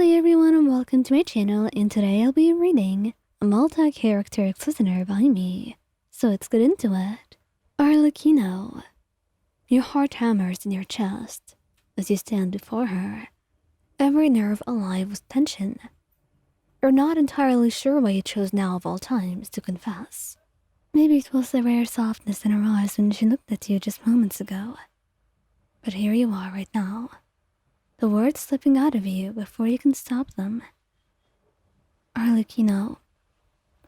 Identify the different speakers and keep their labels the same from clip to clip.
Speaker 1: Hello everyone and welcome to my channel, and today I'll be reading a multi-character prisoner by me. So let's get into it. Arlecchino. Your heart hammers in your chest as you stand before her, every nerve alive with tension. You're not entirely sure why you chose now of all times to confess. Maybe it was the rare softness in her eyes when she looked at you just moments ago. But here you are right now. The words slipping out of you before you can stop them. Arlecchino,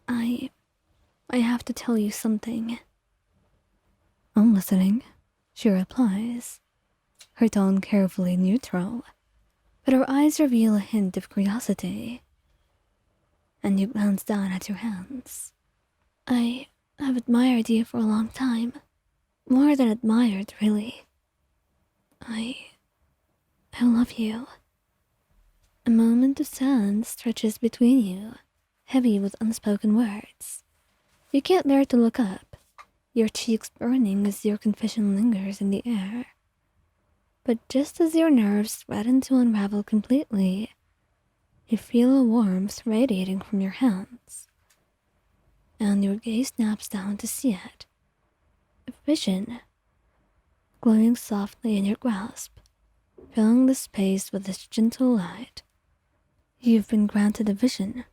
Speaker 1: I have to tell you something. I'm listening, she replies, her tone carefully neutral, but her eyes reveal a hint of curiosity. And you glance down at your hands. I have admired you for a long time. More than admired, really. I love you. A moment of silence stretches between you, heavy with unspoken words. You can't bear to look up, your cheeks burning as your confession lingers in the air. But just as your nerves threaten to unravel completely, you feel a warmth radiating from your hands, and your gaze snaps down to see it. A vision, glowing softly in your grasp, filling the space with its gentle light. You've been granted a vision,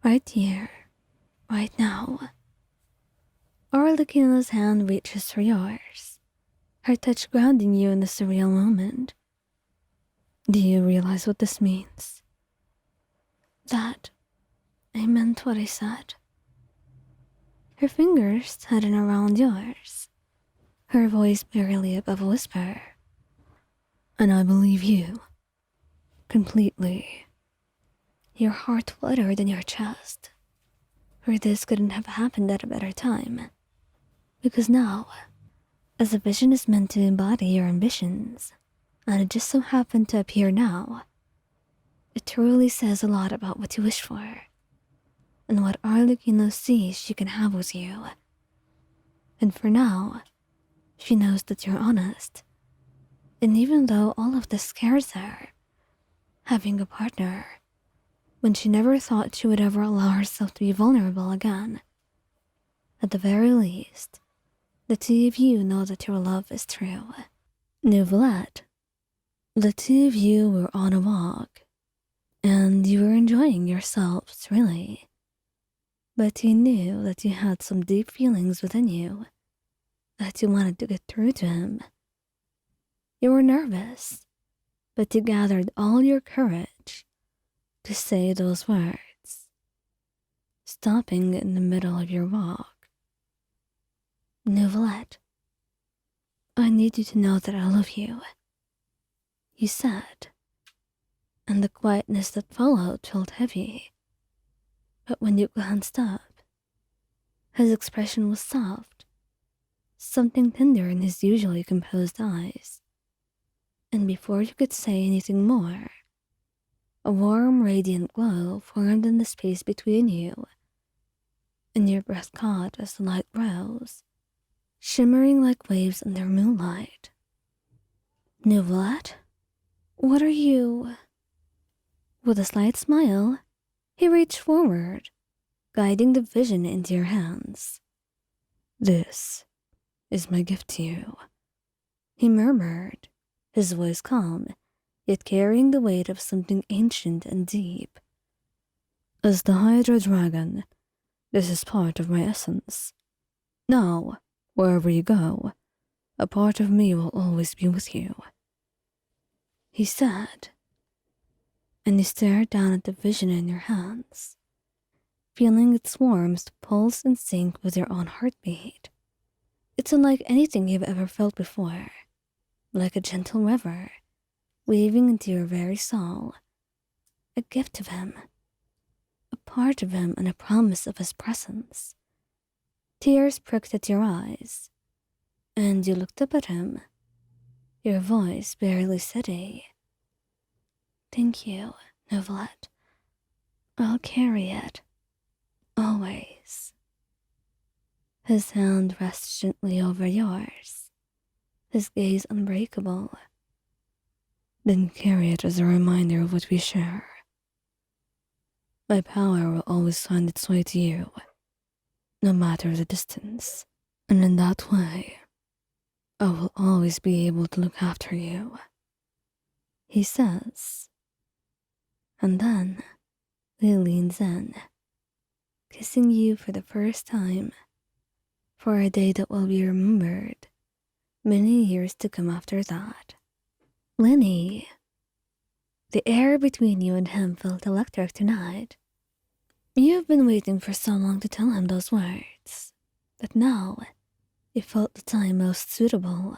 Speaker 1: right here, right now. Arlecchino's hand reaches for yours, her touch grounding you in the surreal moment. Do you realize what this means? That I meant what I said. Her fingers tighten around yours, her voice barely above a whisper. And I believe you. Completely. Your heart fluttered in your chest. For this couldn't have happened at a better time. Because now, as a vision is meant to embody your ambitions, and it just so happened to appear now, it truly says a lot about what you wish for, and what Arlecchino sees she can have with you. And for now, she knows that you're honest. And even though all of this scares her, having a partner, when she never thought she would ever allow herself to be vulnerable again, at the very least, the two of you know that your love is true. Neuvillette. The two of you were on a walk, and you were enjoying yourselves, really. But you knew that you had some deep feelings within you, that you wanted to get through to him. You were nervous, but you gathered all your courage to say those words, stopping in the middle of your walk. Neuvillette, I need you to know that I love you, you said, and the quietness that followed felt heavy. But when you glanced up, his expression was soft, something tender in his usually composed eyes. And before you could say anything more, a warm, radiant glow formed in the space between you, and your breath caught as the light rose, shimmering like waves under moonlight. Neuvillette, what are you? With a slight smile, he reached forward, guiding the vision into your hands. This is my gift to you, he murmured, his voice calm, yet carrying the weight of something ancient and deep. As the Hydra Dragon, this is part of my essence. Now, wherever you go, a part of me will always be with you, he said, and you stared down at the vision in your hands, feeling its warmth pulse in sync with your own heartbeat. It's unlike anything you've ever felt before, like a gentle river, weaving into your very soul, a gift of him, a part of him and a promise of his presence. Tears pricked at your eyes, and you looked up at him, your voice barely steady. Thank you, Neuvillette. I'll carry it, always. His hand rests gently over yours, his gaze unbreakable. Then carry it as a reminder of what we share. My power will always find its way to you, no matter the distance. And in that way, I will always be able to look after you, he says. And then he leans in, kissing you for the first time, for a day that will be remembered many years to come after that. Lyney. The air between you and him felt electric tonight. You've been waiting for so long to tell him those words, that now it felt the time most suitable.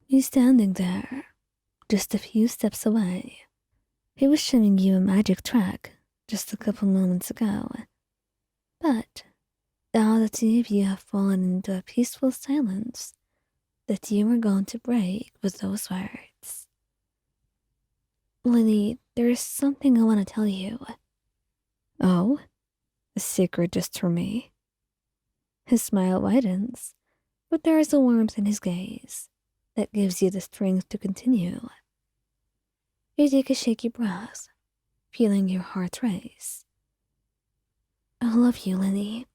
Speaker 1: He's standing there, just a few steps away. He was showing you a magic trick just a couple moments ago. But now the two of you have fallen into a peaceful silence that you were going to break with those words. Lyney, there is something I want to tell you. Oh? A secret just for me? His smile widens, but there is a warmth in his gaze that gives you the strength to continue. You take a shaky breath, feeling your heart race. I love you, Lyney.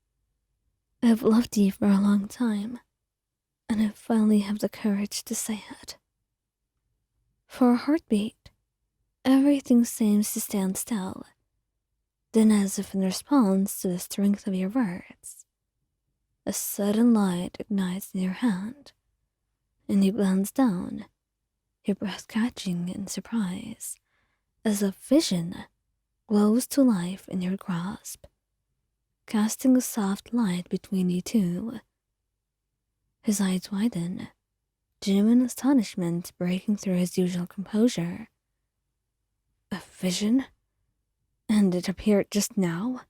Speaker 1: I've loved you for a long time, and I finally have the courage to say it. For a heartbeat, everything seems to stand still. Then, as if in response to the strength of your words, a sudden light ignites in your hand, and you glance down, your breath catching in surprise, as a vision glows to life in your grasp, casting a soft light between you two. His eyes widen, genuine astonishment breaking through his usual composure. A vision? And it appeared just now?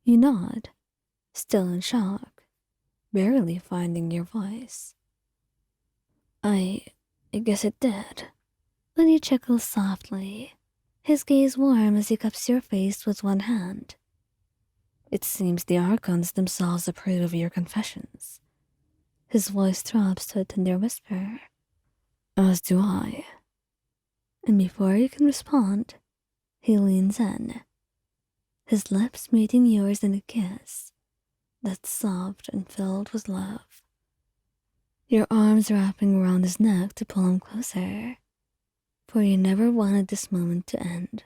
Speaker 1: You nod, still in shock, barely finding your voice. I guess it did. Lyney chuckles softly, his gaze warm as he cups your face with one hand. It seems the Archons themselves approve of your confessions. His voice throbs to a tender whisper. As do I. And before you can respond, he leans in, his lips meeting yours in a kiss that's soft and filled with love. Your arms wrapping around his neck to pull him closer, for you never wanted this moment to end.